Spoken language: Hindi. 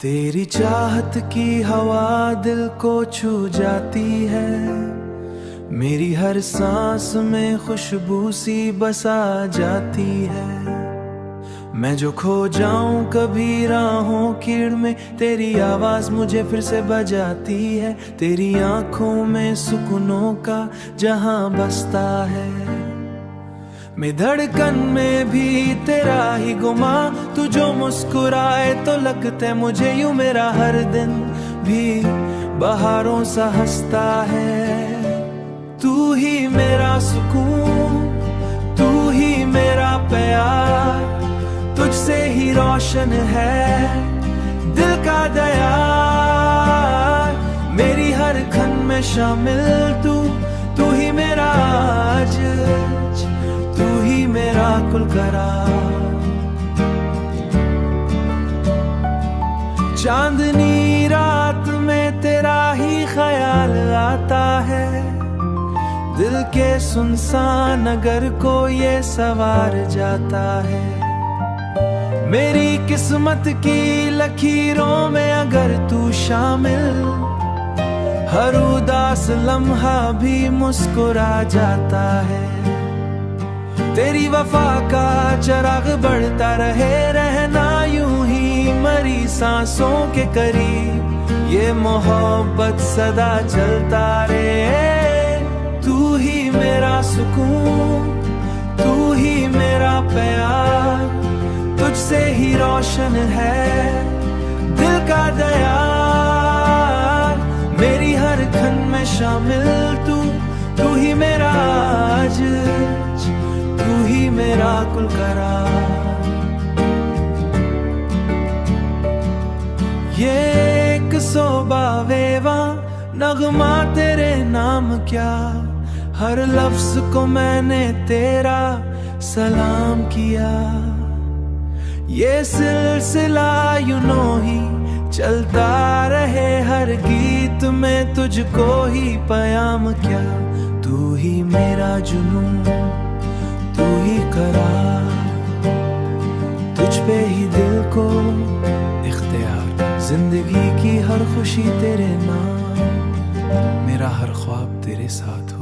तेरी चाहत की हवा दिल को छू जाती है, मेरी हर सांस में खुशबू सी बसा जाती है। मैं जो खो जाऊं कभी राहों कीड़ में, तेरी आवाज मुझे फिर से बजाती है। तेरी आंखों में सुकूनों का जहां बसता है, मैं धड़कन में भी तेरा ही गुमा। तू जो मुस्कुराए तो लगते मुझे यूं, मेरा हर दिन भी बहारों सा हंसता है। तू ही मेरा सुकून, तू ही मेरा प्यार, तुझसे ही रोशन है दिल का दयार। मेरी हर खन में शामिल तू, तू ही मेरा आज, तू ही मेरा कुल करार। चांदनी रात में तेरा ही ख्याल आता है, दिल के सुनसान नगर को ये सवार जाता है। मेरी किस्मत की लकीरों में अगर तू शामिल, हर उदास लम्हा भी मुस्कुरा जाता है। तेरी वफा का चिराग बढ़ता रहे, रहना यूं ही मरी सांसों के करीब, ये मोहब्बत सदा चलता रहे। तू ही मेरा सुकून, तू ही मेरा प्यार, तुझसे ही रोशन है दिल का दयार। मेरी हर खन में शामिल तू, तू ही मेरा आज, तू ही मेरा कुल करार। ये एक सोबावेवा नगमा तेरे नाम क्या, हर लफ्ज को मैंने तेरा सलाम किया। ये सिलसिला यूं ही चलता रहे, हर गीत में तुझको ही पयाम क्या। तू ही मेरा जुनून, तू ही करार, तुझ पे ही दिल को इख्तियार। जिंदगी की हर खुशी तेरे नाम, मेरा हर ख्वाब तेरे साथ हो।